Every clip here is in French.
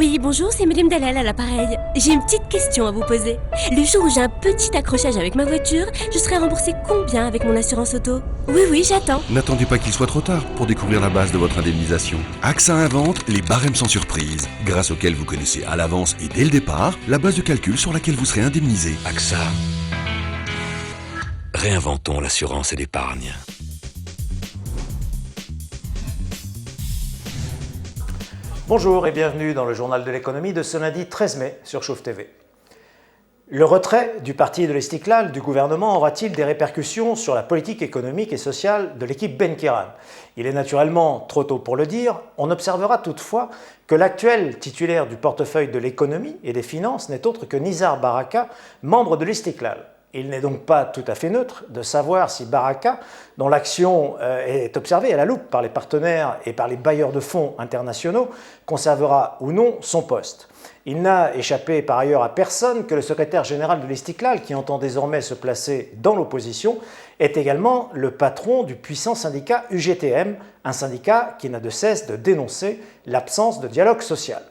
Oui, bonjour, c'est Madame Dalal à l'appareil. J'ai une petite question à vous poser. Le jour où j'ai un petit accrochage avec ma voiture, je serai remboursée combien avec mon assurance auto? Oui, j'attends. N'attendez pas qu'il soit trop tard pour découvrir la base de votre indemnisation. AXA invente les barèmes sans surprise, grâce auxquels vous connaissez à l'avance et dès le départ la base de calcul sur laquelle vous serez indemnisé. AXA. Réinventons l'assurance et l'épargne. Bonjour et bienvenue dans le journal de l'économie de ce lundi 13 mai sur Chauffe TV. Le retrait du parti de l'Istiklal du gouvernement aura-t-il des répercussions sur la politique économique et sociale de l'équipe Ben-Kiran? Il est naturellement trop tôt pour le dire. On observera toutefois que l'actuel titulaire du portefeuille de l'économie et des finances n'est autre que Nizar Baraka, membre de l'Istiklal. Il n'est donc pas tout à fait neutre de savoir si Baraka, dont l'action est observée à la loupe par les partenaires et par les bailleurs de fonds internationaux, conservera ou non son poste. Il n'a échappé par ailleurs à personne que le secrétaire général de l'Istiklal, qui entend désormais se placer dans l'opposition, est également le patron du puissant syndicat UGTM, un syndicat qui n'a de cesse de dénoncer l'absence de dialogue social.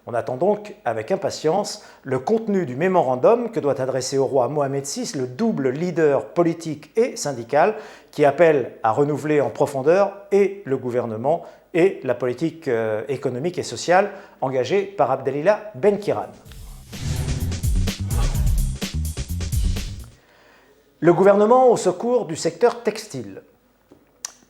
On attend donc avec impatience le contenu du mémorandum que doit adresser au roi Mohamed VI le double leader politique et syndical qui appelle à renouveler en profondeur et le gouvernement et la politique économique et sociale engagée par Abdelillah Ben-Kiran. Le gouvernement au secours du secteur textile.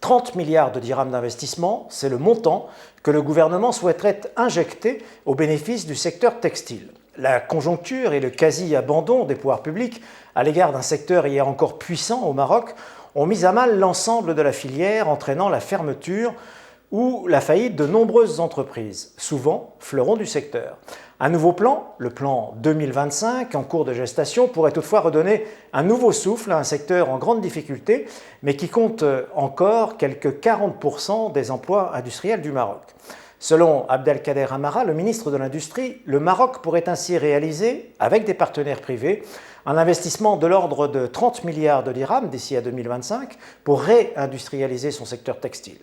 30 milliards de dirhams d'investissement, c'est le montant que le gouvernement souhaiterait injecter au bénéfice du secteur textile. La conjoncture et le quasi-abandon des pouvoirs publics à l'égard d'un secteur hier encore puissant au Maroc ont mis à mal l'ensemble de la filière, entraînant la fermeture ou la faillite de nombreuses entreprises, souvent fleurons du secteur. Un nouveau plan, le plan 2025, en cours de gestation, pourrait toutefois redonner un nouveau souffle à un secteur en grande difficulté, mais qui compte encore quelques 40% des emplois industriels du Maroc. Selon Abdelkader Amara, le ministre de l'Industrie, le Maroc pourrait ainsi réaliser, avec des partenaires privés, un investissement de l'ordre de 30 milliards de dirhams d'ici à 2025 pour réindustrialiser son secteur textile.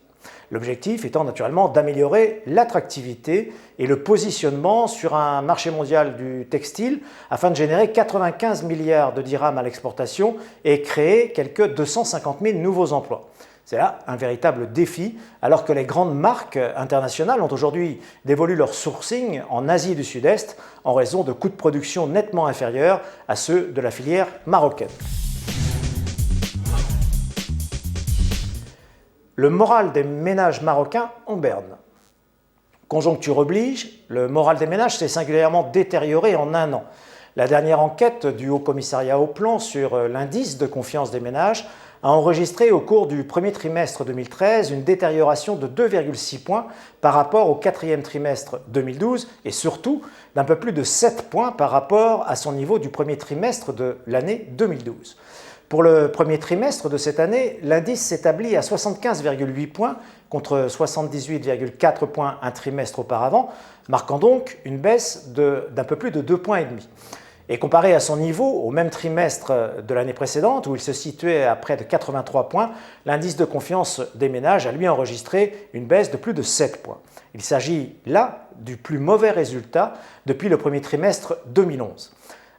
L'objectif étant naturellement d'améliorer l'attractivité et le positionnement sur un marché mondial du textile afin de générer 95 milliards de dirhams à l'exportation et créer quelques 250 000 nouveaux emplois. C'est là un véritable défi, alors que les grandes marques internationales ont aujourd'hui dévolu leur sourcing en Asie du Sud-Est en raison de coûts de production nettement inférieurs à ceux de la filière marocaine. Le moral des ménages marocains en berne. Conjoncture oblige, le moral des ménages s'est singulièrement détérioré en un an. La dernière enquête du Haut Commissariat au Plan sur l'indice de confiance des ménages a enregistré au cours du premier trimestre 2013 une détérioration de 2,6 points par rapport au quatrième trimestre 2012 et surtout d'un peu plus de 7 points par rapport à son niveau du premier trimestre de l'année 2012. Pour le premier trimestre de cette année, l'indice s'établit à 75,8 points contre 78,4 points un trimestre auparavant, marquant donc une baisse d'un peu plus de 2,5 points. Et comparé à son niveau au même trimestre de l'année précédente, où il se situait à près de 83 points, l'indice de confiance des ménages a lui enregistré une baisse de plus de 7 points. Il s'agit là du plus mauvais résultat depuis le premier trimestre 2011.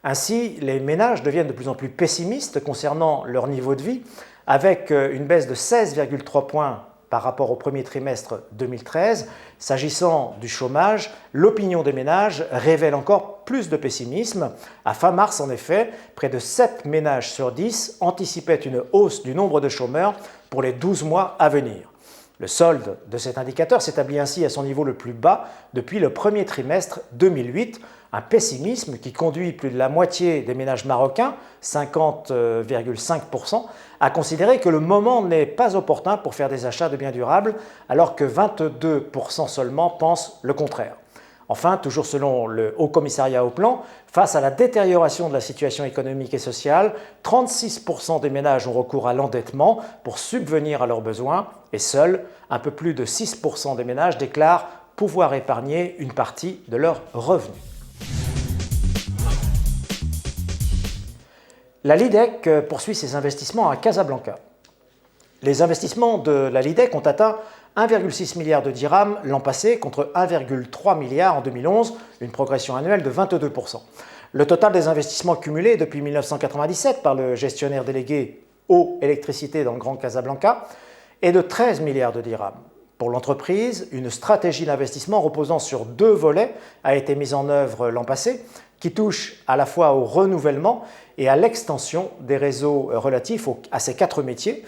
Ainsi, les ménages deviennent de plus en plus pessimistes concernant leur niveau de vie, avec une baisse de 16,3 points par rapport au premier trimestre 2013. S'agissant du chômage, l'opinion des ménages révèle encore plus de pessimisme. À fin mars, en effet, près de 7 ménages sur 10 anticipaient une hausse du nombre de chômeurs pour les 12 mois à venir. Le solde de cet indicateur s'établit ainsi à son niveau le plus bas depuis le premier trimestre 2008, un pessimisme qui conduit plus de la moitié des ménages marocains, 50,5%, à considérer que le moment n'est pas opportun pour faire des achats de biens durables, alors que 22% seulement pensent le contraire. Enfin, toujours selon le Haut Commissariat au Plan, face à la détérioration de la situation économique et sociale, 36% des ménages ont recours à l'endettement pour subvenir à leurs besoins et seuls un peu plus de 6% des ménages déclarent pouvoir épargner une partie de leurs revenus. La LIDEC poursuit ses investissements à Casablanca. Les investissements de la LIDEC ont atteint 1,6 milliard de dirhams l'an passé contre 1,3 milliard en 2011, une progression annuelle de 22%. Le total des investissements cumulés depuis 1997 par le gestionnaire délégué eau électricité dans le Grand Casablanca est de 13 milliards de dirhams. Pour l'entreprise, une stratégie d'investissement reposant sur 2 volets a été mise en œuvre l'an passé, qui touche à la fois au renouvellement et à l'extension des réseaux relatifs à ces 4 métiers,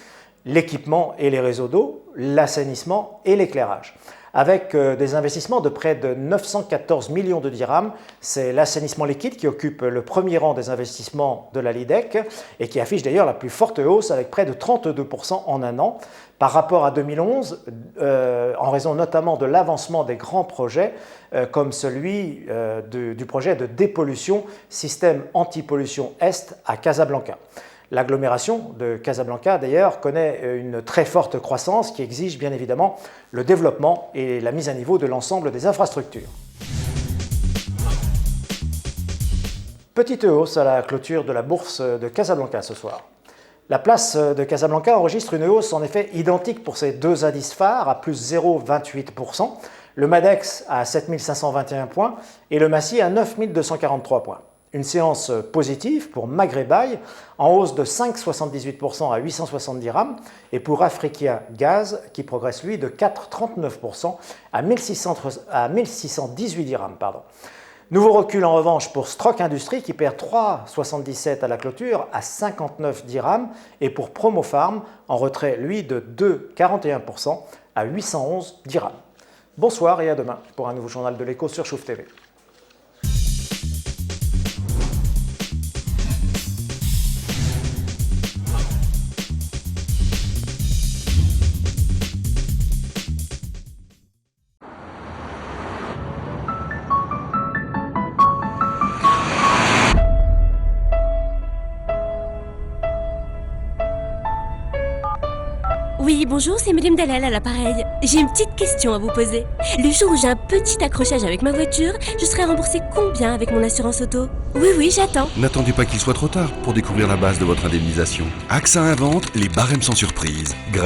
l'équipement et les réseaux d'eau, l'assainissement et l'éclairage. Avec des investissements de près de 914 millions de dirhams, c'est l'assainissement liquide qui occupe le premier rang des investissements de la LIDEC et qui affiche d'ailleurs la plus forte hausse avec près de 32% en un an par rapport à 2011, en raison notamment de l'avancement des grands projets comme celui du projet de dépollution système anti-pollution Est à Casablanca. L'agglomération de Casablanca, d'ailleurs, connaît une très forte croissance qui exige bien évidemment le développement et la mise à niveau de l'ensemble des infrastructures. Petite hausse à la clôture de la bourse de Casablanca ce soir. La place de Casablanca enregistre une hausse en effet identique pour ses 2 indices phares à plus 0,28%, le MADEX à 7521 points et le MACI à 9243 points. Une séance positive pour Maghrebaï en hausse de 5,78% à 870 dirhams et pour Africa Gaz qui progresse lui de 4,39% à 1618 dirhams. Nouveau recul en revanche pour Strock Industries qui perd 3,77 à la clôture à 59 dirhams et pour Promofarm en retrait lui de 2,41% à 811 dirhams. Bonsoir et à demain pour un nouveau journal de l'écho sur Chouf TV. Oui, bonjour, c'est Madame Dalal à l'appareil. J'ai une petite question à vous poser. Le jour où j'ai un petit accrochage avec ma voiture, je serai remboursée combien avec mon assurance auto? Oui, j'attends. N'attendez pas qu'il soit trop tard pour découvrir la base de votre indemnisation. AXA invente les barèmes sans surprise. Grâce